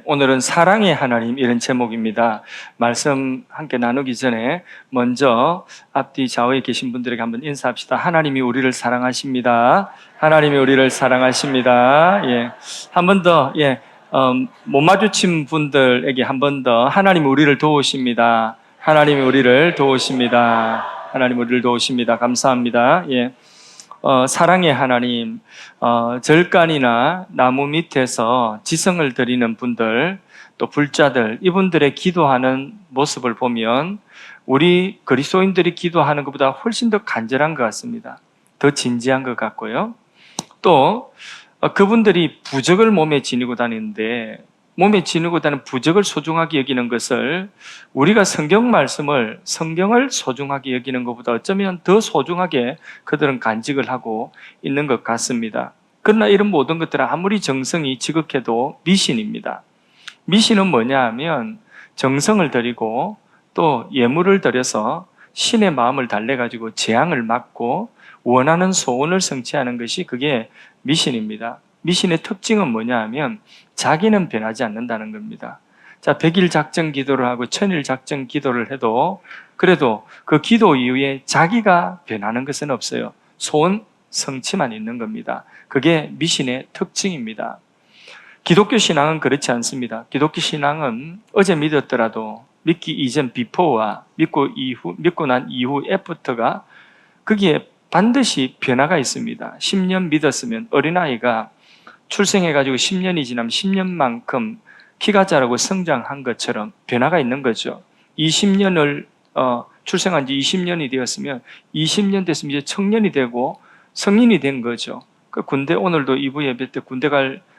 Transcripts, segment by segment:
오늘은 사랑의 하나님 이런 제목입니다. 말씀 함께 나누기 전에 먼저 앞뒤 좌우에 계신 분들에게 한번 인사합시다. 하나님이 우리를 사랑하십니다. 하나님이 우리를 사랑하십니다. 예. 한 번 더, 못 마주친 분들에게 한 번 더 하나님이 우리를 도우십니다. 하나님이 우리를 도우십니다. 하나님 우리를 도우십니다. 감사합니다. 예. 사랑의 하나님, 절간이나 나무 밑에서 지성을 드리는 분들, 또 불자들, 이분들의 기도하는 모습을 보면 우리 그리스도인들이 기도하는 것보다 훨씬 더 간절한 것 같습니다. 더 진지한 것 같고요. 또 그분들이 부적을 몸에 지니고 다니는데 몸에 지니고 다니는 부적을 소중하게 여기는 것을 우리가 성경을 소중하게 여기는 것보다 어쩌면 더 소중하게 그들은 간직을 하고 있는 것 같습니다. 그러나 이런 모든 것들은 아무리 정성이 지극해도 미신입니다. 미신은 뭐냐 하면 정성을 들이고 또 예물을 들여서 신의 마음을 달래가지고 재앙을 막고 원하는 소원을 성취하는 것이 그게 미신입니다. 미신의 특징은 뭐냐 하면 자기는 변하지 않는다는 겁니다. 자, 100일 작전 기도를 하고 1000일 작전 기도를 해도 그래도 그 기도 이후에 자기가 변하는 것은 없어요. 소원 성취만 있는 겁니다. 그게 미신의 특징입니다. 기독교 신앙은 그렇지 않습니다. 기독교 신앙은 어제 믿었더라도 믿기 이전 비포와 믿고 난 이후 애프터가 거기에 반드시 변화가 있습니다. 10년 믿었으면 어린아이가 출생해가지고 10년이 지나면 10년만큼 키가 자라고 성장한 것처럼 변화가 있는 거죠. 20년을 출생한 지 20년이 되었으면 20년 됐으면 이제 청년이 되고 성인이 된 거죠. 그 군대 오늘도 2부 예배 때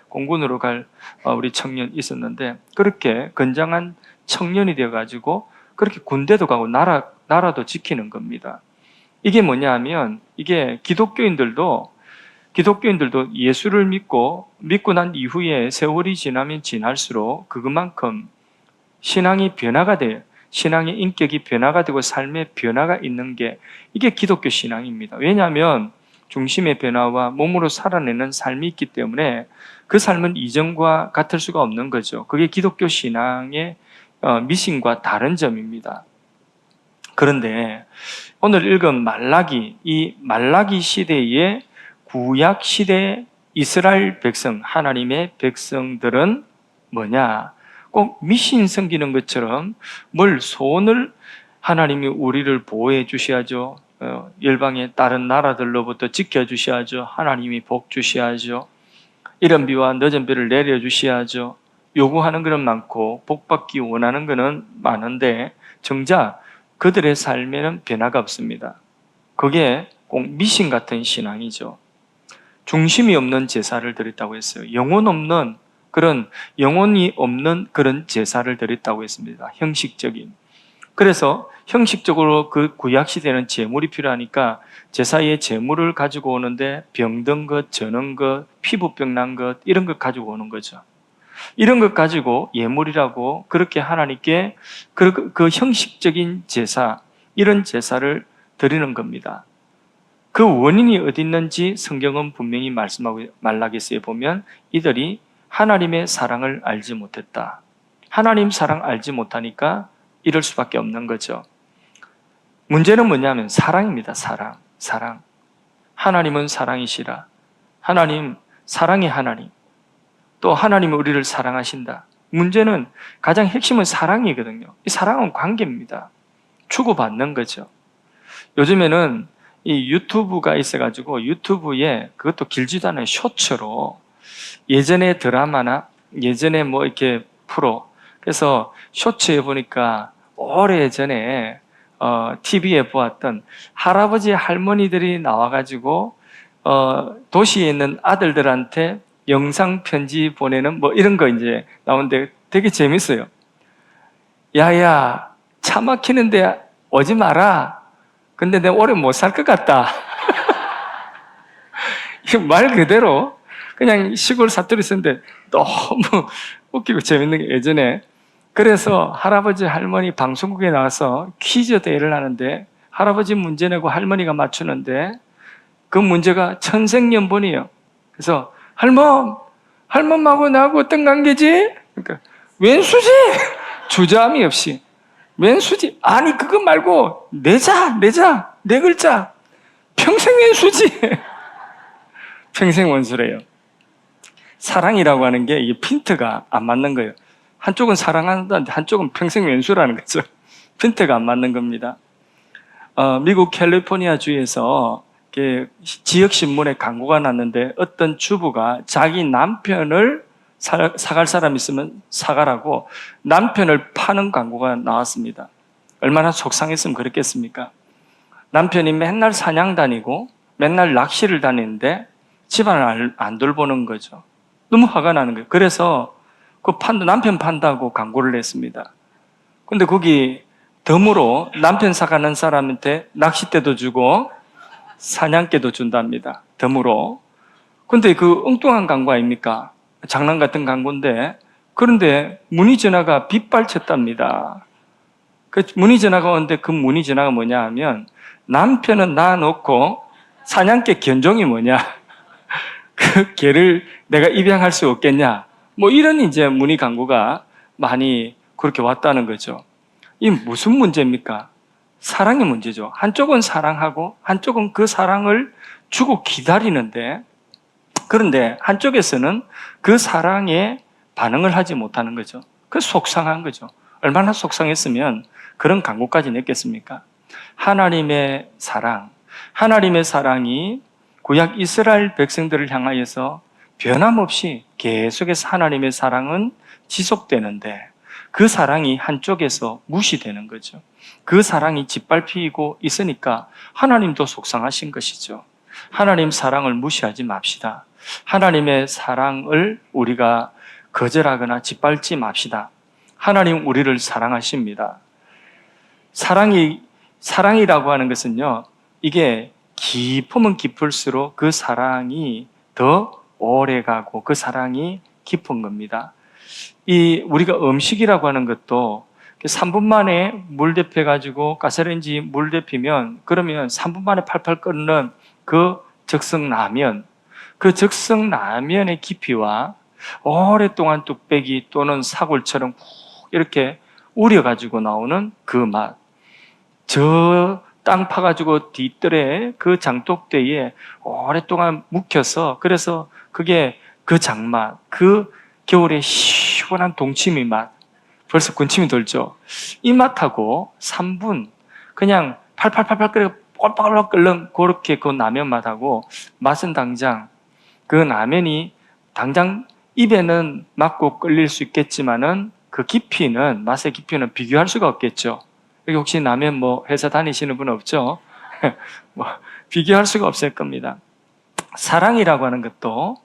공군으로 갈 우리 청년 있었는데 그렇게 건장한 청년이 되어가지고 그렇게 군대도 가고 나라도 지키는 겁니다. 이게 뭐냐 하면 이게 기독교인들도 예수를 믿고 난 이후에 세월이 지나면 지날수록 그것만큼 신앙이 변화가 돼요. 신앙의 인격이 변화가 되고 삶의 변화가 있는 게 이게 기독교 신앙입니다. 왜냐하면 중심의 변화와 몸으로 살아내는 삶이 있기 때문에 그 삶은 이전과 같을 수가 없는 거죠. 그게 기독교 신앙의 미신과 다른 점입니다. 그런데 오늘 읽은 이 말라기 시대의 구약 시대 이스라엘 백성, 하나님의 백성들은 뭐냐? 꼭 미신 섬기는 것처럼 소원을 하나님이 우리를 보호해 주셔야죠. 열방의 다른 나라들로부터 지켜주셔야죠. 하나님이 복 주셔야죠. 이른 비와 늦은 비를 내려주셔야죠. 요구하는 것은 많고 복받기 원하는 것은 많은데 정작 그들의 삶에는 변화가 없습니다. 그게 꼭 미신 같은 신앙이죠. 중심이 없는 제사를 드렸다고 했어요. 영혼이 없는 그런 제사를 드렸다고 했습니다. 형식적인. 그래서 형식적으로 그 구약시대는 제물이 필요하니까 제사의 제물을 가지고 오는데 병든 것, 저는 것, 피부병 난 것, 이런 것 가지고 오는 거죠. 이런 것 가지고 예물이라고 그렇게 하나님께 그 형식적인 제사, 이런 제사를 드리는 겁니다. 그 원인이 어디 있는지 성경은 분명히 말씀하고 말라기서에 보면 이들이 하나님의 사랑을 알지 못했다. 하나님 사랑 알지 못하니까 이럴 수밖에 없는 거죠. 문제는 뭐냐면 사랑입니다. 사랑. 하나님은 사랑이시라. 하나님, 사랑의 하나님. 또 하나님은 우리를 사랑하신다. 문제는 가장 핵심은 사랑이거든요. 이 사랑은 관계입니다. 주고받는 거죠. 요즘에는 이 유튜브가 있어가지고 유튜브에 그것도 길지도 않은 쇼츠로 예전에 드라마나 예전에 이렇게 프로 그래서 쇼츠에 보니까 오래전에 TV에 보았던 할아버지 할머니들이 나와가지고 도시에 있는 아들들한테 영상 편지 보내는 이런 거 이제 나오는데 되게 재밌어요. 야야 차 막히는데 오지 마라. 근데 내가 오래 못 살 것 같다. 말 그대로 그냥 시골 사투리 쓰는데 너무 웃기고 재밌는 게 예전에 그래서 할아버지 할머니 방송국에 나와서 퀴즈 대회를 하는데 할아버지 문제 내고 할머니가 맞추는데 그 문제가 천생연분이에요. 그래서 할멈하고 나하고 어떤 관계지? 그러니까 웬 수지? 주저함이 없이. 웬 수지? 아니, 그거 말고, 내자, 네 글자. 평생 웬 수지? 평생 원수래요. 사랑이라고 하는 게 이게 핀트가 안 맞는 거예요. 한쪽은 사랑한다는데 한쪽은 평생 왼수라는 거죠. 핀트가 안 맞는 겁니다. 미국 캘리포니아 주에서 지역 신문에 광고가 났는데 어떤 주부가 자기 남편을 사갈 사람 있으면 사가라고 남편을 파는 광고가 나왔습니다. 얼마나 속상했으면 그랬겠습니까? 남편이 맨날 사냥 다니고 맨날 낚시를 다니는데 집안을 안 돌보는 거죠. 너무 화가 나는 거예요. 그래서 남편 판다고 광고를 냈습니다. 근데 거기 덤으로 남편 사가는 사람한테 낚싯대도 주고 사냥개도 준답니다. 덤으로. 근데 그 엉뚱한 광고 아닙니까? 장난 같은 광고인데, 그런데 문의 전화가 빗발쳤답니다. 그 문의 전화가 오는데 그 문의 전화가 뭐냐 하면, 남편은 놔놓고 사냥개 견종이 뭐냐? 그 개를 내가 입양할 수 없겠냐? 뭐 이런 이제 문의 광고가 많이 그렇게 왔다는 거죠. 이 무슨 문제입니까? 사랑의 문제죠. 한쪽은 사랑하고 한쪽은 그 사랑을 주고 기다리는데, 그런데 한쪽에서는 그 사랑에 반응을 하지 못하는 거죠. 그 속상한 거죠. 얼마나 속상했으면 그런 광고까지 냈겠습니까? 하나님의 사랑이 구약 이스라엘 백성들을 향하여서 변함없이 계속해서 하나님의 사랑은 지속되는데, 그 사랑이 한쪽에서 무시되는 거죠. 그 사랑이 짓밟히고 있으니까 하나님도 속상하신 것이죠. 하나님 사랑을 무시하지 맙시다. 하나님의 사랑을 우리가 거절하거나 짓밟지 맙시다. 하나님 우리를 사랑하십니다. 사랑이라고 하는 것은요, 이게 깊으면 깊을수록 그 사랑이 더 오래가고 그 사랑이 깊은 겁니다. 우리가 음식이라고 하는 것도 3분 만에 물 데펴가지고 가스레인지 물 데피면, 그러면 3분 만에 팔팔 끓는 그 적성라면, 그 적성라면의 깊이와 오랫동안 뚝배기 또는 사골처럼 이렇게 우려가지고 나오는 그 맛, 저 땅 파가지고 뒤뜰에 그 장독대에 오랫동안 묵혀서, 그래서 그게 그 장맛, 그 겨울에 시원한 동치미 맛, 벌써 군침이 돌죠. 이 맛하고 3분 그냥 팔팔팔팔 끓여 꼴깍꼴깍 끓는 그렇게 그 라면 맛하고 맛은 당장, 그 라면이 당장 입에는 맞고 끓일 수 있겠지만은 그 깊이는, 맛의 깊이는 비교할 수가 없겠죠. 여기 혹시 라면 회사 다니시는 분 없죠? 비교할 수가 없을 겁니다. 사랑이라고 하는 것도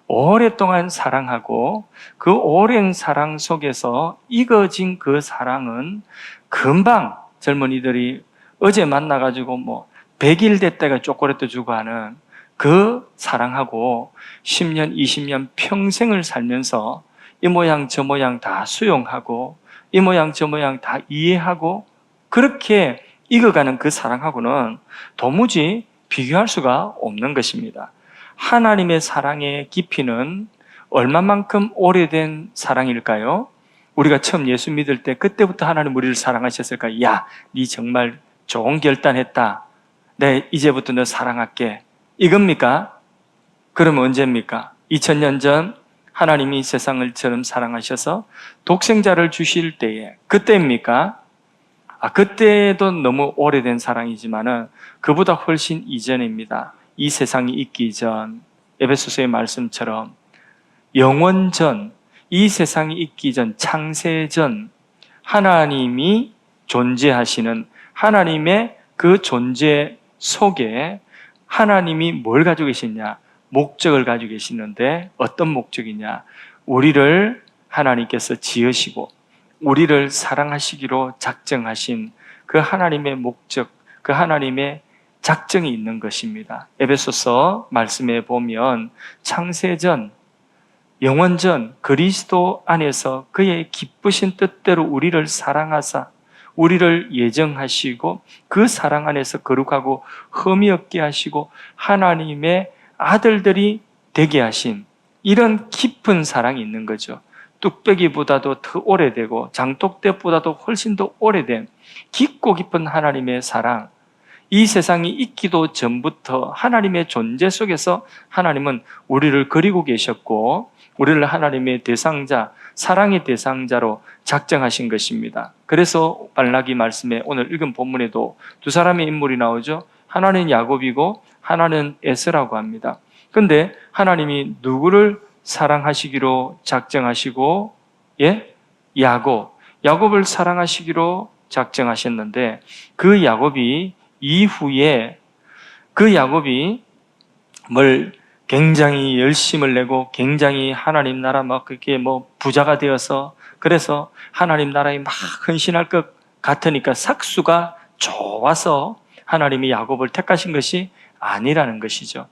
오랫동안 사랑하고 그 오랜 사랑 속에서 익어진 그 사랑은 금방 젊은이들이 어제 만나가지고 100일 됐다가 초콜릿도 주고 하는 그 사랑하고 10년, 20년 평생을 살면서 이 모양 저 모양 다 수용하고 이 모양 저 모양 다 이해하고 그렇게 익어가는 그 사랑하고는 도무지 비교할 수가 없는 것입니다. 하나님의 사랑의 깊이는 얼마만큼 오래된 사랑일까요? 우리가 처음 예수 믿을 때 그때부터 하나님 우리를 사랑하셨을까요? 야, 네 정말 좋은 결단했다. 네, 이제부터 너 사랑할게. 이겁니까? 그러면 언제입니까? 2000년 전 하나님이 세상을 처럼 사랑하셔서 독생자를 주실 때에, 그때입니까? 그때도 너무 오래된 사랑이지만은 그보다 훨씬 이전입니다. 이 세상이 있기 전, 에베소서의 말씀처럼 영원 전, 이 세상이 있기 전, 창세 전 하나님이 존재하시는 하나님의 그 존재 속에 하나님이 뭘 가지고 계시냐? 목적을 가지고 계시는데 어떤 목적이냐? 우리를 하나님께서 지으시고 우리를 사랑하시기로 작정하신 그 하나님의 목적, 그 하나님의 작정이 있는 것입니다. 에베소서 말씀에 보면 창세전, 영원전 그리스도 안에서 그의 기쁘신 뜻대로 우리를 사랑하사 우리를 예정하시고 그 사랑 안에서 거룩하고 흠이 없게 하시고 하나님의 아들들이 되게 하신 이런 깊은 사랑이 있는 거죠. 뚝배기보다도 더 오래되고 장독대보다도 훨씬 더 오래된 깊고 깊은 하나님의 사랑, 이 세상이 있기도 전부터 하나님의 존재 속에서 하나님은 우리를 그리고 계셨고 우리를 하나님의 대상자, 사랑의 대상자로 작정하신 것입니다. 그래서 발락이 말씀에 오늘 읽은 본문에도 두 사람의 인물이 나오죠. 하나는 야곱이고 하나는 에서라고 합니다. 그런데 하나님이 누구를 사랑하시기로 작정하시고, 야곱을 사랑하시기로 작정하셨는데 그 야곱이 이후에 그 야곱이 굉장히 열심을 내고 굉장히 하나님 나라 그렇게 부자가 되어서 그래서 하나님 나라에 막 헌신할 것 같으니까 삭수가 좋아서 하나님이 야곱을 택하신 것이 아니라는 것이죠.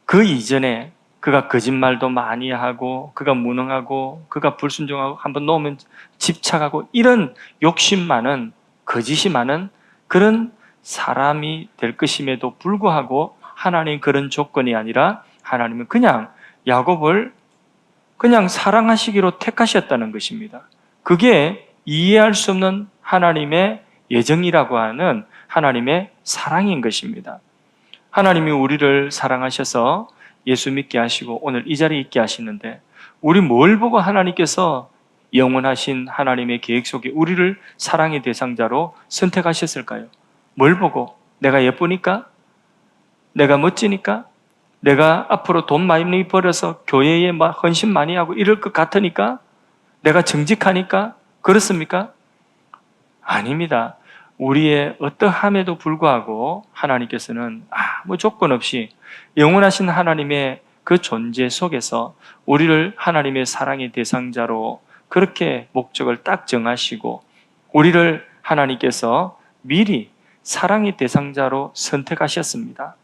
그 이전에 그가 거짓말도 많이 하고 그가 무능하고 그가 불순종하고 한번 놓으면 집착하고 이런 욕심 많은 거짓이 많은 그런 사람이 될 것임에도 불구하고 하나님 그런 조건이 아니라 하나님은 그냥 야곱을 그냥 사랑하시기로 택하셨다는 것입니다. 그게 이해할 수 없는 하나님의 예정이라고 하는 하나님의 사랑인 것입니다. 하나님이 우리를 사랑하셔서 예수 믿게 하시고 오늘 이 자리에 있게 하시는데 우리 뭘 보고 하나님께서 영원하신 하나님의 계획 속에 우리를 사랑의 대상자로 선택하셨을까요? 뭘 보고? 내가 예쁘니까? 내가 멋지니까? 내가 앞으로 돈 많이 벌어서 교회에 헌신 많이 하고 이럴 것 같으니까? 내가 정직하니까? 그렇습니까? 아닙니다. 우리의 어떠함에도 불구하고 하나님께서는 아무 조건 없이 영원하신 하나님의 그 존재 속에서 우리를 하나님의 사랑의 대상자로 그렇게 목적을 딱 정하시고 우리를 하나님께서 미리 사랑의 대상자로 선택하셨습니다.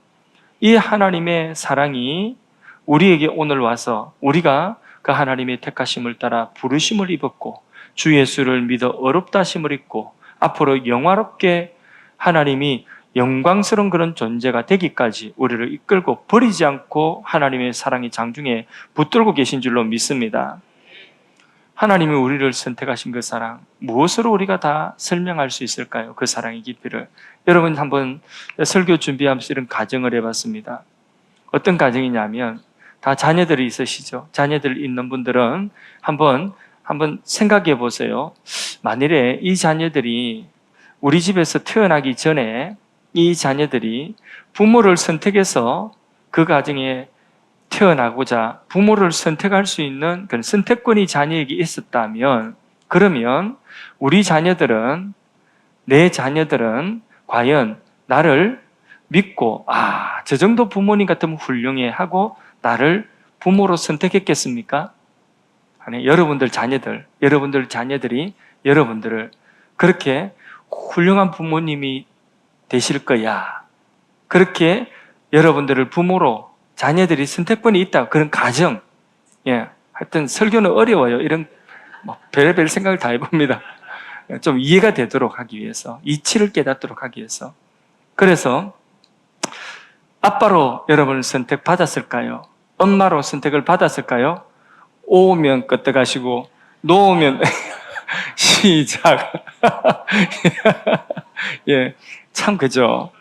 이 하나님의 사랑이 우리에게 오늘 와서 우리가 그 하나님의 택하심을 따라 부르심을 입었고 주 예수를 믿어 어렵다 하심을 입고 앞으로 영화롭게 하나님이 영광스러운 그런 존재가 되기까지 우리를 이끌고 버리지 않고 하나님의 사랑이 장중에 붙들고 계신 줄로 믿습니다. 하나님이 우리를 선택하신 그 사랑, 무엇으로 우리가 다 설명할 수 있을까요? 그 사랑의 깊이를. 여러분 한번 설교 준비하면서 이런 가정을 해봤습니다. 어떤 가정이냐면 다 자녀들이 있으시죠? 자녀들 있는 분들은 한번 생각해 보세요. 만일에 이 자녀들이 우리 집에서 태어나기 전에 이 자녀들이 부모를 선택해서 그 가정에 태어나고자 부모를 선택할 수 있는 그런 선택권이 자녀에게 있었다면 그러면 우리 자녀들은 내 자녀들은 과연 나를 믿고 저 정도 부모님 같으면 훌륭해 하고 나를 부모로 선택했겠습니까? 아니, 여러분들 자녀들이 여러분들을 그렇게 훌륭한 부모님이 되실 거야. 그렇게 여러분들을 부모로 자녀들이 선택권이 있다. 그런 가정. 하여튼 설교는 어려워요. 이런 별의별 생각을 다 해봅니다. 좀 이해가 되도록 하기 위해서, 이치를 깨닫도록 하기 위해서. 그래서 아빠로 여러분을 선택받았을까요? 엄마로 선택을 받았을까요? 오면 끄떡하시고 놓으면 시작. 참 그죠?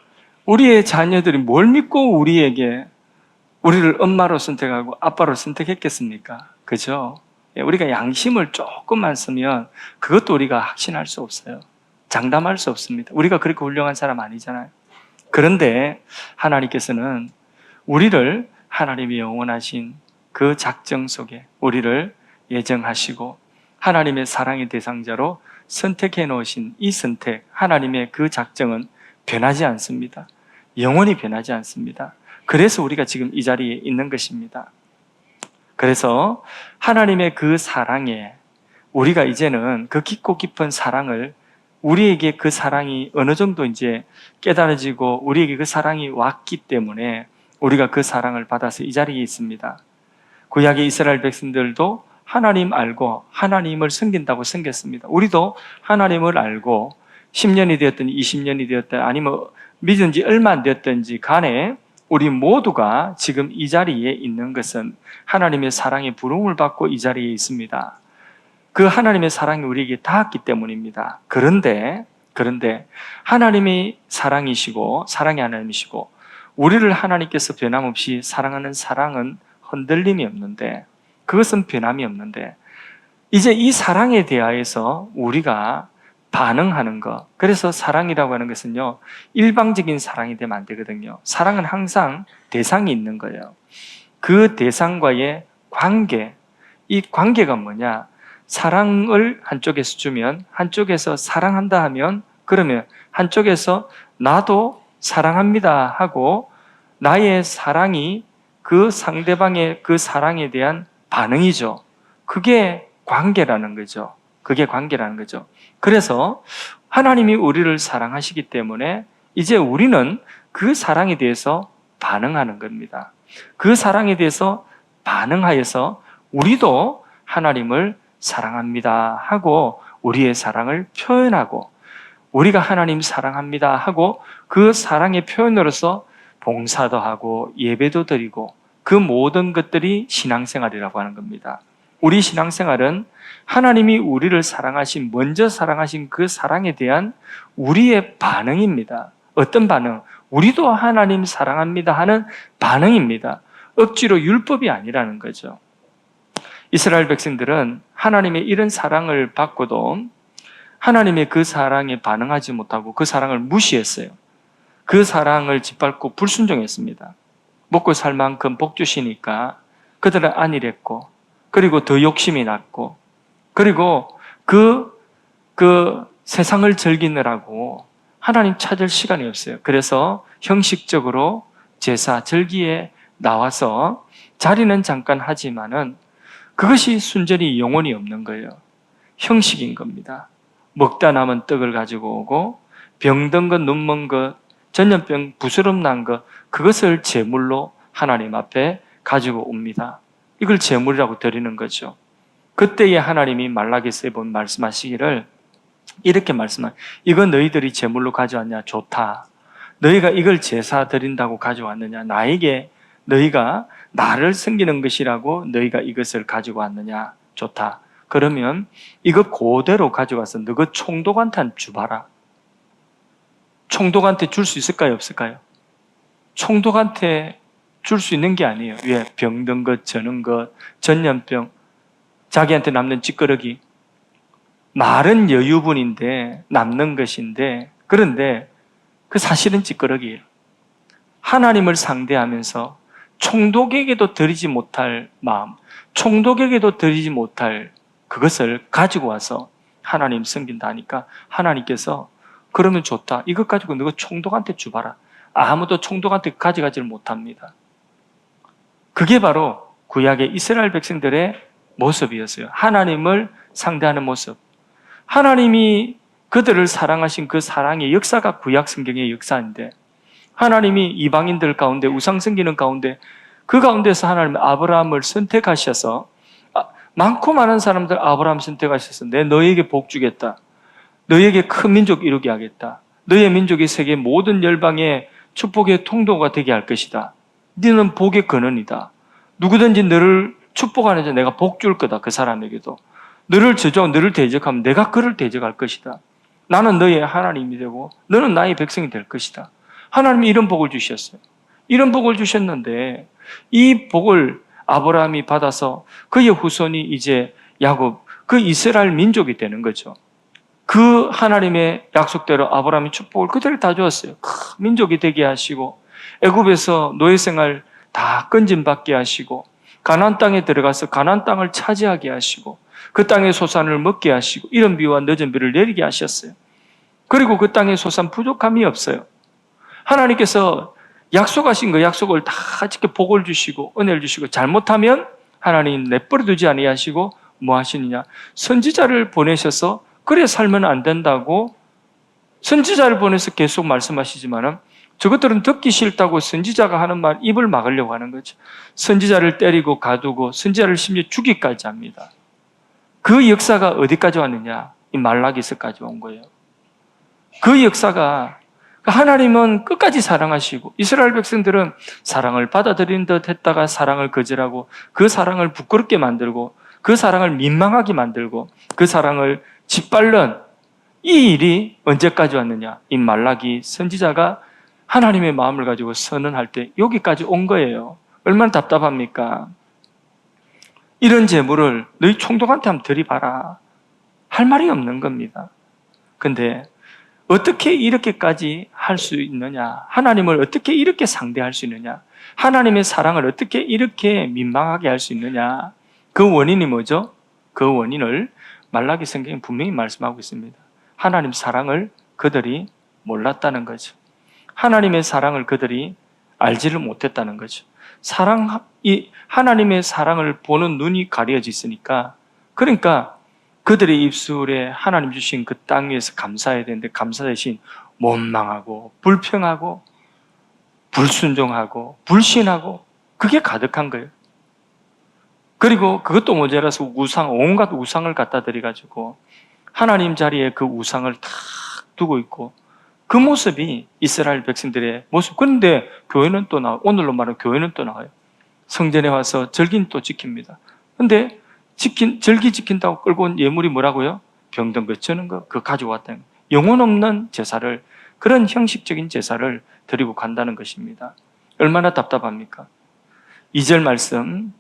우리의 자녀들이 뭘 믿고 우리를 엄마로 선택하고 아빠로 선택했겠습니까? 그죠? 우리가 양심을 조금만 쓰면 그것도 우리가 확신할 수 없어요. 장담할 수 없습니다. 우리가 그렇게 훌륭한 사람 아니잖아요. 그런데 하나님께서는 우리를 하나님이 영원하신 그 작정 속에 우리를 예정하시고 하나님의 사랑의 대상자로 선택해 놓으신 이 선택, 하나님의 그 작정은 변하지 않습니다. 영원히 변하지 않습니다. 그래서 우리가 지금 이 자리에 있는 것입니다. 그래서 하나님의 그 사랑에 우리가 이제는 그 깊고 깊은 사랑을 우리에게 그 사랑이 어느 정도 이제 깨달아지고 우리에게 그 사랑이 왔기 때문에 우리가 그 사랑을 받아서 이 자리에 있습니다. 구약의 이스라엘 백성들도 하나님 알고 하나님을 섬긴다고 섬겼습니다. 우리도 하나님을 알고 10년이 되었든 20년이 되었든 아니면 믿은 지 얼마 안 되었든지 간에 우리 모두가 지금 이 자리에 있는 것은 하나님의 사랑의 부름을 받고 이 자리에 있습니다. 그 하나님의 사랑이 우리에게 닿았기 때문입니다. 그런데 하나님이 사랑이시고 사랑의 하나님이시고 우리를 하나님께서 변함없이 사랑하는 사랑은 흔들림이 없는데, 그것은 변함이 없는데, 이제 이 사랑에 대하여서 우리가 반응하는 것. 그래서 사랑이라고 하는 것은요, 일방적인 사랑이 되면 안 되거든요. 사랑은 항상 대상이 있는 거예요. 그 대상과의 관계, 이 관계가 뭐냐? 사랑을 한쪽에서 주면, 한쪽에서 사랑한다 하면, 그러면 한쪽에서 나도 사랑합니다 하고 나의 사랑이 그 상대방의 그 사랑에 대한 반응이죠. 그게 관계라는 거죠. 그게 관계라는 거죠. 그래서 하나님이 우리를 사랑하시기 때문에 이제 우리는 그 사랑에 대해서 반응하는 겁니다. 그 사랑에 대해서 반응하여서 우리도 하나님을 사랑합니다 하고 우리의 사랑을 표현하고, 우리가 하나님 사랑합니다 하고 그 사랑의 표현으로서 봉사도 하고 예배도 드리고, 그 모든 것들이 신앙생활이라고 하는 겁니다. 우리 신앙생활은 하나님이 우리를 사랑하신, 먼저 사랑하신 그 사랑에 대한 우리의 반응입니다. 어떤 반응? 우리도 하나님 사랑합니다 하는 반응입니다. 억지로 율법이 아니라는 거죠. 이스라엘 백성들은 하나님의 이런 사랑을 받고도 하나님의 그 사랑에 반응하지 못하고 그 사랑을 무시했어요. 그 사랑을 짓밟고 불순종했습니다. 먹고 살 만큼 복 주시니까 그들은 안일했고, 그리고 더 욕심이 났고, 그리고 그 세상을 즐기느라고 하나님 찾을 시간이 없어요. 그래서 형식적으로 제사, 절기에 나와서 자리는 잠깐 하지만은 그것이 순전히 영혼이 없는 거예요. 형식인 겁니다. 먹다 남은 떡을 가지고 오고, 병든 것, 눈먼 것, 전염병, 부스럼 난 것, 그것을 제물로 하나님 앞에 가지고 옵니다. 이걸 제물이라고 드리는 거죠. 그때에 하나님이 말라기서에 보면 말씀하시기를 이렇게 말씀하세요. 이거 너희들이 제물로 가져왔냐? 좋다. 너희가 이걸 제사 드린다고 가져왔느냐? 나에게 너희가 나를 섬기는 것이라고 너희가 이것을 가지고 왔느냐? 좋다. 그러면 이거 그대로 가져가서 너희 총독한테 주봐라. 총독한테 줄 수 있을까요? 없을까요? 총독한테 줄 수 있는 게 아니에요. 왜? 병든 것, 저는 것, 전염병, 자기한테 남는 찌꺼러기. 말은 여유분인데 남는 것인데, 그런데 그 사실은 찌꺼러기예요. 하나님을 상대하면서 총독에게도 드리지 못할 마음, 총독에게도 드리지 못할 그것을 가지고 와서 하나님 섬긴다 하니까 하나님께서 그러면 좋다. 이것 가지고 너가 총독한테 주봐라. 아무도 총독한테 가져가지를 못합니다. 그게 바로 구약의 이스라엘 백성들의 모습이었어요. 하나님을 상대하는 모습. 하나님이 그들을 사랑하신 그 사랑의 역사가 구약 성경의 역사인데, 하나님이 이방인들 가운데 우상 섬기는 가운데 그 가운데서 하나님 아브라함을 선택하셔서, 많고 많은 사람들 아브라함 선택하셔서 내 너에게 복 주겠다. 너에게 큰 민족 이루게 하겠다. 너의 민족이 세계 모든 열방의 축복의 통로가 되게 할 것이다. 너는 복의 근원이다. 누구든지 너를 축복하는 자 내가 복 줄 거다. 그 사람에게도. 너를 저주하고 너를 대적하면 내가 그를 대적할 것이다. 나는 너의 하나님이 되고 너는 나의 백성이 될 것이다. 하나님이 이런 복을 주셨어요. 이런 복을 주셨는데 이 복을 아브라함이 받아서 그의 후손이 이제 야곱, 그 이스라엘 민족이 되는 거죠. 그 하나님의 약속대로 아브라함이 축복을 그대로 다 주었어요. 큰 민족이 되게 하시고 애굽에서 노예 생활 다 건진받게 하시고 가나안 땅에 들어가서 가나안 땅을 차지하게 하시고 그 땅의 소산을 먹게 하시고 이른 비와 늦은 비를 내리게 하셨어요. 그리고 그 땅의 소산 부족함이 없어요. 하나님께서 약속하신 그 약속을 다 지켜 복을 주시고 은혜를 주시고, 잘못하면 하나님 내버려 두지 아니하시고 뭐 하시느냐? 선지자를 보내셔서 그래 살면 안 된다고 선지자를 보내서 계속 말씀하시지만은 저것들은 듣기 싫다고 선지자가 하는 말 입을 막으려고 하는 거죠. 선지자를 때리고 가두고 선지자를 심지어 죽이기까지 합니다. 그 역사가 어디까지 왔느냐? 이 말라기서까지 온 거예요. 그 역사가 하나님은 끝까지 사랑하시고 이스라엘 백성들은 사랑을 받아들인 듯 했다가 사랑을 거절하고 그 사랑을 부끄럽게 만들고 그 사랑을 민망하게 만들고 그 사랑을 짓밟는 이 일이 언제까지 왔느냐? 이 말라기 선지자가 하나님의 마음을 가지고 선언할 때 여기까지 온 거예요. 얼마나 답답합니까? 이런 재물을 너희 총독한테 한번 들이봐라. 할 말이 없는 겁니다. 근데 어떻게 이렇게까지 할 수 있느냐? 하나님을 어떻게 이렇게 상대할 수 있느냐? 하나님의 사랑을 어떻게 이렇게 민망하게 할 수 있느냐? 그 원인이 뭐죠? 그 원인을 말라기 성경이 분명히 말씀하고 있습니다. 하나님 사랑을 그들이 몰랐다는 거죠. 하나님의 사랑을 그들이 알지를 못했다는 거죠. 하나님의 사랑을 보는 눈이 가려져 있으니까, 그러니까 그들의 입술에 하나님 주신 그 땅 위에서 감사해야 되는데 감사 대신 원망하고 불평하고 불순종하고 불신하고 그게 가득한 거예요. 그리고 그것도 모자라서 온갖 우상을 갖다 드려가지고 하나님 자리에 그 우상을 탁 두고 있고, 그 모습이 이스라엘 백성들의 모습. 그런데 교회는 또 오늘로 말하면 교회는 또 나와요. 성전에 와서 절기는 또 지킵니다. 근데 절기 지킨다고 끌고 온 예물이 뭐라고요? 병든 거, 저는 거, 그거 가져왔다는 거. 영혼 없는 제사를, 그런 형식적인 제사를 드리고 간다는 것입니다. 얼마나 답답합니까? 2절 말씀,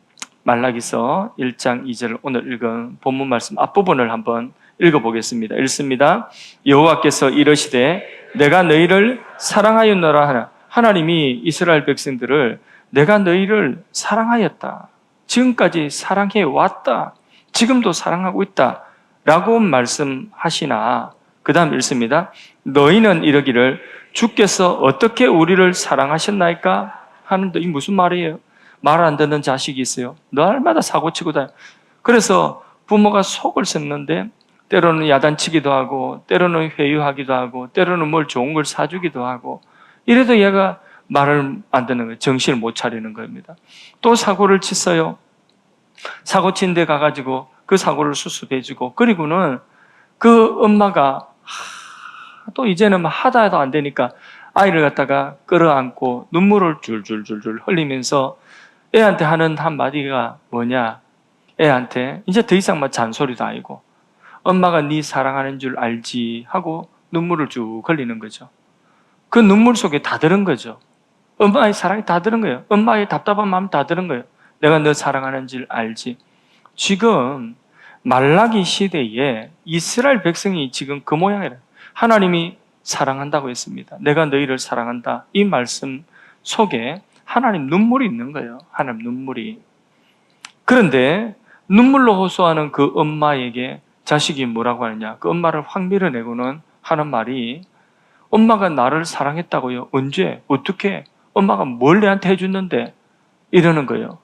말라기서 1장 2절, 오늘 읽은 본문 말씀 앞부분을 한번 읽어보겠습니다. 읽습니다. 여호와께서 이르시되 내가 너희를 사랑하였노라 하나. 하나님이 이스라엘 백성들을 내가 너희를 사랑하였다, 지금까지 사랑해 왔다, 지금도 사랑하고 있다 라고 말씀하시나, 그 다음 읽습니다. 너희는 이러기를 주께서 어떻게 우리를 사랑하셨나이까 하는데, 이 무슨 말이에요? 말 안 듣는 자식이 있어요. 날마다 사고치고 다녀. 그래서 부모가 속을 썩는데 때로는 야단치기도 하고 때로는 회유하기도 하고 때로는 뭘 좋은 걸 사주기도 하고, 이래도 얘가 말을 안 듣는 거예요. 정신을 못 차리는 겁니다. 또 사고를 쳤어요. 사고 친 데 가가지고 그 사고를 수습해주고, 그리고는 그 엄마가 또 이제는 하다 해도 안 되니까 아이를 갖다가 끌어안고 눈물을 줄줄줄줄 흘리면서 애한테 하는 한마디가 뭐냐? 애한테 이제 더 이상 막 잔소리도 아니고 엄마가 네 사랑하는 줄 알지 하고 눈물을 쭉 흘리는 거죠. 그 눈물 속에 다 들은 거죠. 엄마의 사랑이 다 들은 거예요. 엄마의 답답한 마음 다 들은 거예요. 내가 너 사랑하는 줄 알지. 지금 말라기 시대에 이스라엘 백성이 지금 그 모양이에요. 하나님이 사랑한다고 했습니다. 내가 너희를 사랑한다. 이 말씀 속에 하나님 눈물이 있는 거예요. 하나님 눈물이. 그런데 눈물로 호소하는 그 엄마에게 자식이 뭐라고 하느냐? 그 엄마를 확 밀어내고는 하는 말이, 엄마가 나를 사랑했다고요? 언제? 어떻게? 엄마가 뭘 내한테 해줬는데? 이러는 거예요.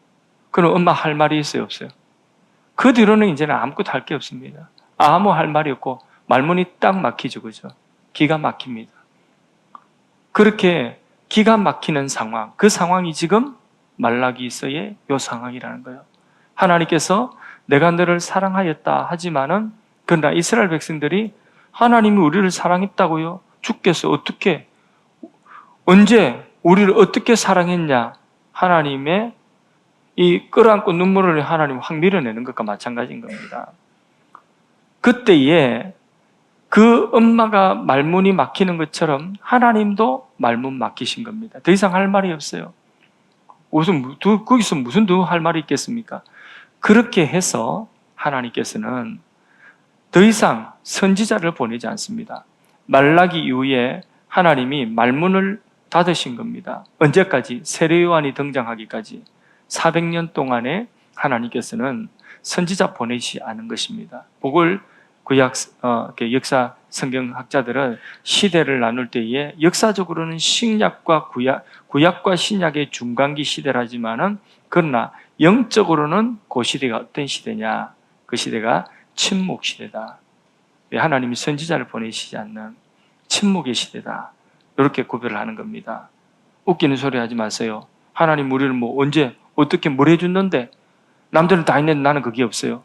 그럼 엄마 할 말이 있어요? 없어요? 그 뒤로는 이제는 아무것도 할 게 없습니다. 아무 할 말이 없고 말문이 딱 막히죠. 그죠? 기가 막힙니다. 그렇게 기가 막히는 상황, 그 상황이 지금 말라기서의 요 상황이라는 거예요. 하나님께서 내가 너를 사랑하였다 하지만은, 그러나 이스라엘 백성들이 하나님이 우리를 사랑했다고요? 주께서 어떻게, 언제, 우리를 어떻게 사랑했냐? 하나님의 이 끌어안고 눈물을 하나님 확 밀어내는 것과 마찬가지인 겁니다. 그때에 그 엄마가 말문이 막히는 것처럼 하나님도 말문 막히신 겁니다. 더 이상 할 말이 없어요. 거기서 무슨 더 할 말이 있겠습니까? 그렇게 해서 하나님께서는 더 이상 선지자를 보내지 않습니다. 말라기 이후에 하나님이 말문을 닫으신 겁니다. 언제까지? 세례 요한이 등장하기까지 400년 동안에 하나님께서는 선지자 보내지 않은 것입니다. 그걸 역사 성경학자들은 시대를 나눌 때에 역사적으로는 신약과 구약과 신약의 중간기 시대라지만은, 그러나 영적으로는 그 시대가 어떤 시대냐? 그 시대가 침묵 시대다. 하나님이 선지자를 보내시지 않는 침묵의 시대다. 이렇게 구별을 하는 겁니다. 웃기는 소리 하지 마세요. 하나님 우리를 언제 어떻게 뭘 해줬는데, 남들은 다 했는데 나는 그게 없어요.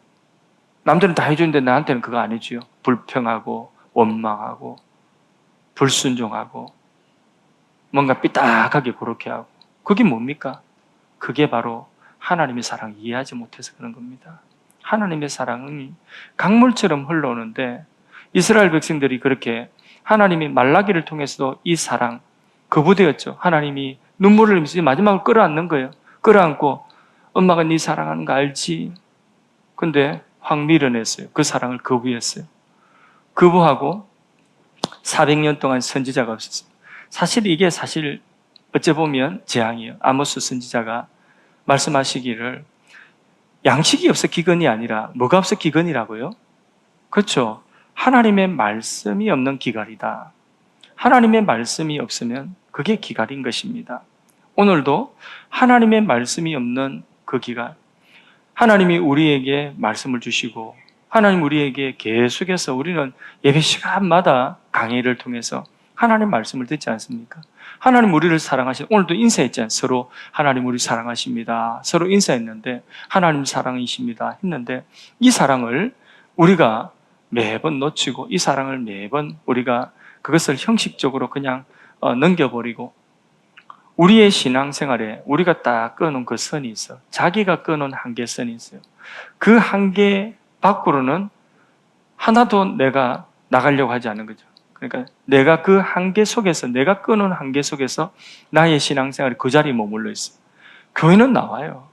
남들은 다 해줬는데 나한테는 그거 안 해줘요. 불평하고 원망하고 불순종하고 뭔가 삐딱하게 그렇게 하고, 그게 뭡니까? 그게 바로 하나님의 사랑을 이해하지 못해서 그런 겁니다. 하나님의 사랑이 강물처럼 흘러오는데 이스라엘 백성들이 그렇게 하나님이 말라기를 통해서도 이 사랑 거부되었죠. 하나님이 눈물을 흘리면서 마지막으로 끌어안는 거예요. 끌어안고 엄마가 네 사랑하는 거 알지? 근데 확 밀어냈어요. 그 사랑을 거부했어요. 거부하고 400년 동안 선지자가 없었어요. 사실 이게 어찌 보면 재앙이에요. 아모스 선지자가 말씀하시기를 양식이 없어 기근이 아니라 뭐가 없어 기근이라고요? 그렇죠. 하나님의 말씀이 없는 기갈이다. 하나님의 말씀이 없으면 그게 기갈인 것입니다. 오늘도 하나님의 말씀이 없는 그 기갈, 하나님이 우리에게 말씀을 주시고 하나님 우리에게 계속해서 우리는 예배 시간마다 강의를 통해서 하나님 말씀을 듣지 않습니까? 하나님 우리를 사랑하시 오늘도 인사했잖아요. 서로 하나님 우리 사랑하십니다. 서로 인사했는데 하나님 사랑이십니다 했는데 이 사랑을 우리가 매번 놓치고 이 사랑을 매번 우리가 그것을 형식적으로 그냥 넘겨버리고 우리의 신앙생활에 우리가 딱 끊어놓은 그 선이 있어. 자기가 끊어놓은 한계선이 있어요. 그 한계 밖으로는 하나도 내가 나가려고 하지 않는 거죠. 그러니까 내가 그 한계 속에서 내가 끊어놓은 한계 속에서 나의 신앙생활이 그 자리에 머물러 있어요. 교회는 나와요.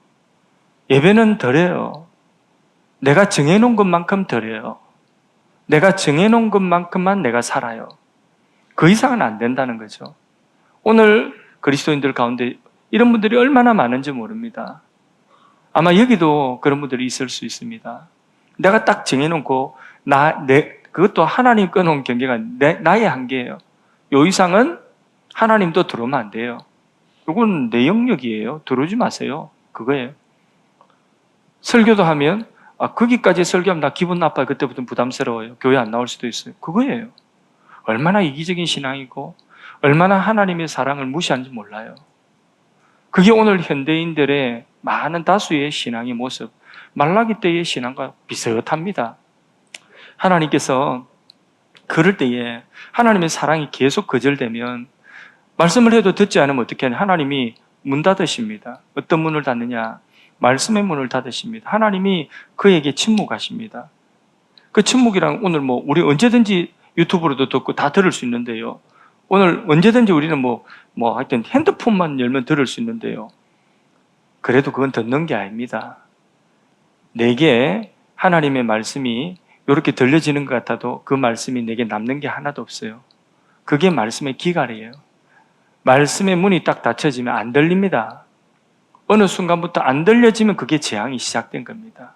예배는 드려요. 내가 정해놓은 것만큼 드려요. 내가 정해놓은 것만큼만 내가 살아요. 그 이상은 안 된다는 거죠. 오늘 그리스도인들 가운데 이런 분들이 얼마나 많은지 모릅니다. 아마 여기도 그런 분들이 있을 수 있습니다. 내가 딱 정해놓고 그것도 하나님 끊어놓은 경계가 나의 한계예요. 요 이상은 하나님도 들어오면 안 돼요. 이건 내 영역이에요. 들어오지 마세요. 그거예요. 설교도 하면 거기까지 설교하면 나 기분 나빠요. 그때부터 부담스러워요. 교회 안 나올 수도 있어요. 그거예요. 얼마나 이기적인 신앙이고 얼마나 하나님의 사랑을 무시하는지 몰라요. 그게 오늘 현대인들의 많은 다수의 신앙의 모습, 말라기 때의 신앙과 비슷합니다. 하나님께서 그럴 때에 하나님의 사랑이 계속 거절되면 말씀을 해도 듣지 않으면 어떻게 하냐? 하나님이 문 닫으십니다. 어떤 문을 닫느냐? 말씀의 문을 닫으십니다. 하나님이 그에게 침묵하십니다. 그 침묵이랑 오늘 우리 언제든지 유튜브로도 듣고 다 들을 수 있는데요. 오늘 언제든지 우리는 하여튼 핸드폰만 열면 들을 수 있는데요. 그래도 그건 듣는 게 아닙니다. 내게 하나님의 말씀이 이렇게 들려지는 것 같아도 그 말씀이 내게 남는 게 하나도 없어요. 그게 말씀의 기갈이에요. 말씀의 문이 딱 닫혀지면 안 들립니다. 어느 순간부터 안 들려지면 그게 재앙이 시작된 겁니다.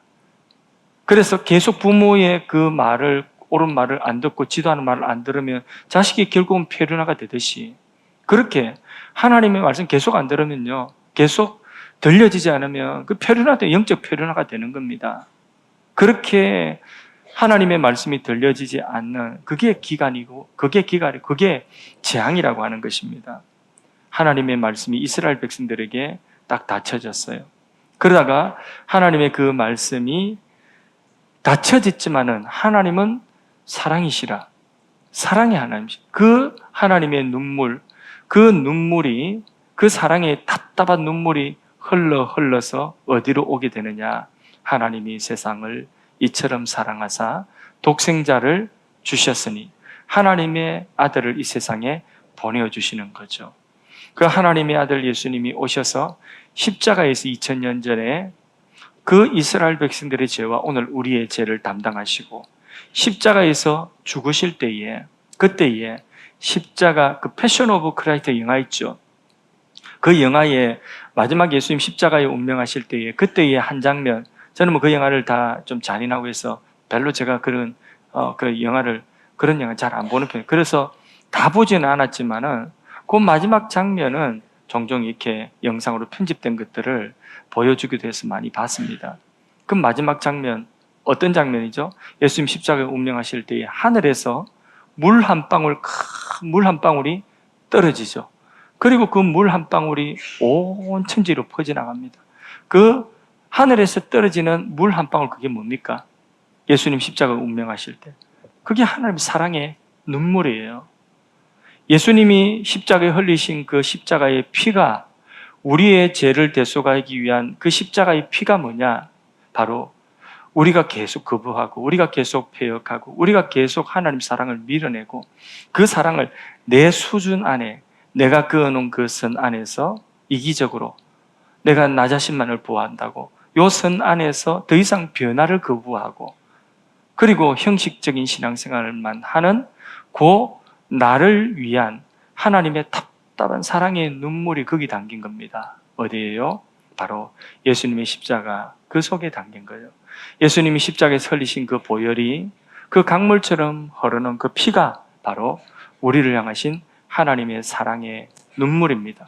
그래서 계속 부모의 그 말을 옳은 말을 안 듣고 지도하는 말을 안 들으면 자식이 결국은 폐륜화가 되듯이 그렇게 하나님의 말씀 계속 안 들으면요. 계속 들려지지 않으면 그 폐륜화된 영적 폐륜화가 되는 겁니다. 그렇게 하나님의 말씀이 들려지지 않는 그게 기간이고 그게 재앙이라고 하는 것입니다. 하나님의 말씀이 이스라엘 백성들에게 딱 닫혀졌어요. 그러다가 하나님의 그 말씀이 닫혀졌지만은 하나님은 사랑이시라. 사랑의 하나님이시라. 그 하나님의 눈물, 그 눈물이 그 사랑의 답답한 눈물이 흘러서 어디로 오게 되느냐? 하나님이 세상을 이처럼 사랑하사 독생자를 주셨으니 하나님의 아들을 이 세상에 보내주시는 거죠. 그 하나님의 아들 예수님이 오셔서 십자가에서 2000년 전에 그 이스라엘 백성들의 죄와 오늘 우리의 죄를 담당하시고 십자가에서 죽으실 때에 그때에 십자가 그 패션 오브 크라이스트 영화 있죠. 그 영화에 마지막 예수님 십자가에 운명하실 때에 그때의 한 장면 저는 그 영화를 다 좀 잔인하고 해서 별로 제가 그런 영화 잘 안 보는 편이에요. 그래서 다 보지는 않았지만은 그 마지막 장면은 종종 이렇게 영상으로 편집된 것들을 보여주기도 해서 많이 봤습니다. 그 마지막 장면 어떤 장면이죠? 예수님 십자가에 운명하실 때에 하늘에서 물 한 방울이 떨어지죠. 그리고 그 물 한 방울이 온 천지로 퍼져나갑니다. 그 하늘에서 떨어지는 물 한 방울 그게 뭡니까? 예수님 십자가에 운명하실 때 그게 하나님의 사랑의 눈물이에요. 예수님이 십자가에 흘리신 그 십자가의 피가 우리의 죄를 대속하기 위한 그 십자가의 피가 뭐냐? 바로 우리가 계속 거부하고 우리가 계속 배역하고 우리가 계속 하나님 사랑을 밀어내고 그 사랑을 내 수준 안에 내가 그어놓은 그 선 안에서 이기적으로 내가 나 자신만을 보호한다고 요 선 안에서 더 이상 변화를 거부하고 그리고 형식적인 신앙생활만 하는 그 나를 위한 하나님의 답답한 사랑의 눈물이 거기 담긴 겁니다. 어디예요? 바로 예수님의 십자가 그 속에 담긴 거예요. 예수님이 십자가에서 흘리신 그 보혈이 그 강물처럼 흐르는 그 피가 바로 우리를 향하신 하나님의 사랑의 눈물입니다.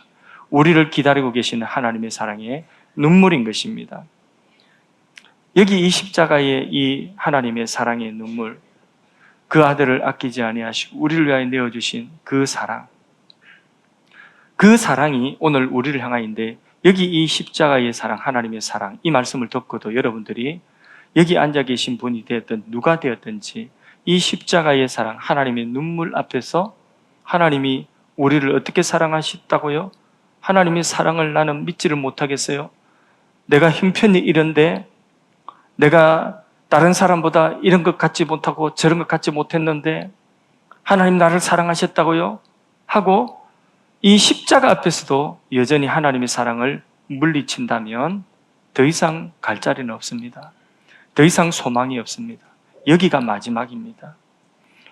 우리를 기다리고 계시는 하나님의 사랑의 눈물인 것입니다. 여기 이 십자가의 이 하나님의 사랑의 눈물, 그 아들을 아끼지 아니하시고 우리를 위하여 내어주신 그 사랑, 그 사랑이 오늘 우리를 향하인데 여기 이 십자가의 사랑, 하나님의 사랑, 이 말씀을 듣고도 여러분들이 여기 앉아 계신 분이 되었든 누가 되었든지 이 십자가의 사랑, 하나님의 눈물 앞에서 하나님이 우리를 어떻게 사랑하셨다고요? 하나님의 사랑을 나는 믿지를 못하겠어요? 내가 형편이 이런데 내가 다른 사람보다 이런 것 갖지 못하고 저런 것 갖지 못했는데 하나님 나를 사랑하셨다고요? 하고 이 십자가 앞에서도 여전히 하나님의 사랑을 물리친다면 더 이상 갈 자리는 없습니다. 더 이상 소망이 없습니다. 여기가 마지막입니다.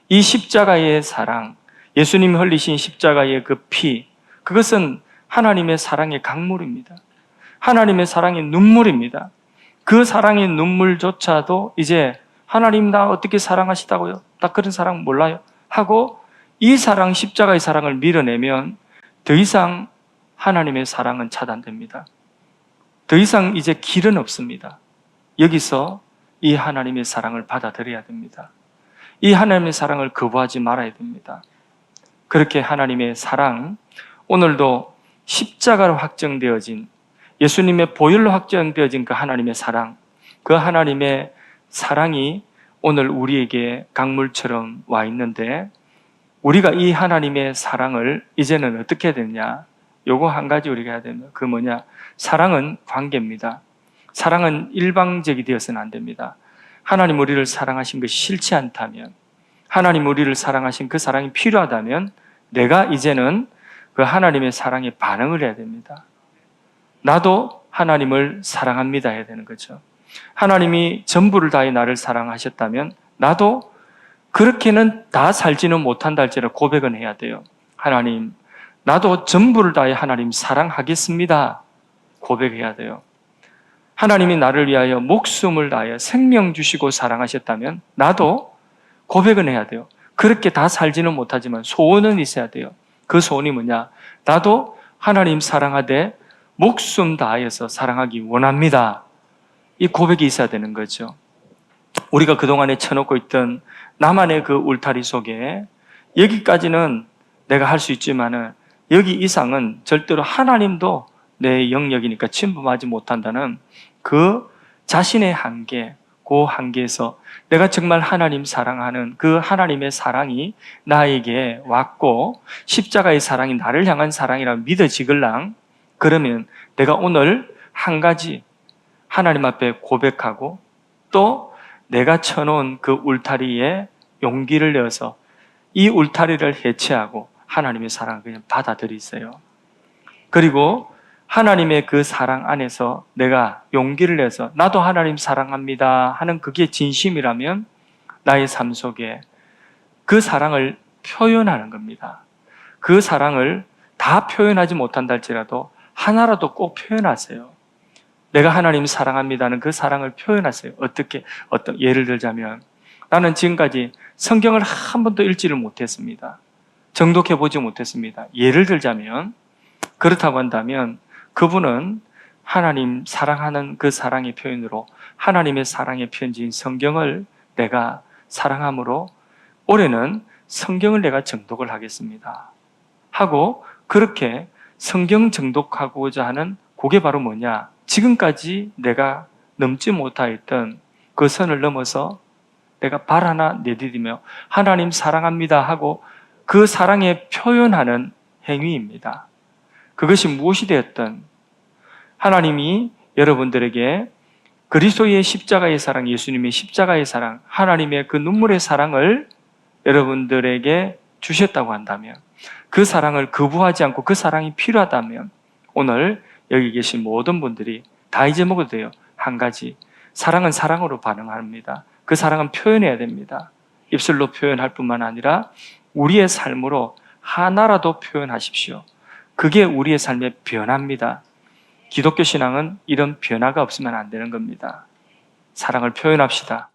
이 십자가의 사랑, 예수님이 흘리신 십자가의 그 피, 그것은 하나님의 사랑의 강물입니다. 하나님의 사랑의 눈물입니다. 그 사랑의 눈물조차도 이제 하나님 나 어떻게 사랑하시다고요? 나 그런 사랑 몰라요. 하고 이 사랑, 십자가의 사랑을 밀어내면 더 이상 하나님의 사랑은 차단됩니다. 더 이상 이제 길은 없습니다. 여기서 이 하나님의 사랑을 받아들여야 됩니다. 이 하나님의 사랑을 거부하지 말아야 됩니다. 그렇게 하나님의 사랑, 오늘도 십자가로 확정되어진 예수님의 보혈로 확정되어진 그 하나님의 사랑, 그 하나님의 사랑이 오늘 우리에게 강물처럼 와 있는데 우리가 이 하나님의 사랑을 이제는 어떻게 해야 되느냐? 요거 한 가지 우리가 해야 됩니다. 그 뭐냐? 사랑은 관계입니다. 사랑은 일방적이 되어서는 안 됩니다. 하나님 우리를 사랑하신 것이 싫지 않다면, 하나님 우리를 사랑하신 그 사랑이 필요하다면 내가 이제는 그 하나님의 사랑에 반응을 해야 됩니다. 나도 하나님을 사랑합니다 해야 되는 거죠. 하나님이 전부를 다해 나를 사랑하셨다면 나도 그렇게는 다 살지는 못한다 할지라도 고백은 해야 돼요. 하나님, 나도 전부를 다해 하나님 사랑하겠습니다. 고백해야 돼요. 하나님이 나를 위하여 목숨을 다하여 생명 주시고 사랑하셨다면 나도 고백은 해야 돼요. 그렇게 다 살지는 못하지만 소원은 있어야 돼요. 그 소원이 뭐냐? 나도 하나님 사랑하되 목숨 다하여서 사랑하기 원합니다. 이 고백이 있어야 되는 거죠. 우리가 그동안에 쳐놓고 있던 나만의 그 울타리 속에 여기까지는 내가 할 수 있지만은 여기 이상은 절대로 하나님도 내 영역이니까 침범하지 못한다는 그 자신의 한계, 그 한계에서 내가 정말 하나님 사랑하는 그 하나님의 사랑이 나에게 왔고 십자가의 사랑이 나를 향한 사랑이라 믿어지걸랑 그러면 내가 오늘 한 가지 하나님 앞에 고백하고 또 내가 쳐놓은 그 울타리에 용기를 내어서 이 울타리를 해체하고 하나님의 사랑을 그냥 받아들이세요. 그리고 하나님의 그 사랑 안에서 내가 용기를 내서 나도 하나님 사랑합니다 하는 그게 진심이라면 나의 삶 속에 그 사랑을 표현하는 겁니다. 그 사랑을 다 표현하지 못한다 할지라도 하나라도 꼭 표현하세요. 내가 하나님 사랑합니다는 그 사랑을 표현하세요. 어떻게, 예를 들자면 나는 지금까지 성경을 한 번도 읽지를 못했습니다. 정독해 보지 못했습니다. 예를 들자면 그렇다고 한다면 그분은 하나님 사랑하는 그 사랑의 표현으로 하나님의 사랑의 편지인 성경을 내가 사랑함으로 올해는 성경을 내가 정독을 하겠습니다 하고 그렇게 성경 정독하고자 하는 그게 바로 뭐냐? 지금까지 내가 넘지 못하였던 그 선을 넘어서 내가 발 하나 내디디며 하나님 사랑합니다 하고 그 사랑에 표현하는 행위입니다. 그것이 무엇이 되었든 하나님이 여러분들에게 그리스도의 십자가의 사랑, 예수님의 십자가의 사랑, 하나님의 그 눈물의 사랑을 여러분들에게 주셨다고 한다면, 그 사랑을 거부하지 않고 그 사랑이 필요하다면 오늘 여기 계신 모든 분들이 다 이제 먹어도 돼요. 한 가지, 사랑은 사랑으로 반응합니다. 그 사랑은 표현해야 됩니다. 입술로 표현할 뿐만 아니라 우리의 삶으로 하나라도 표현하십시오. 그게 우리의 삶의 변화입니다. 기독교 신앙은 이런 변화가 없으면 안 되는 겁니다. 사랑을 표현합시다.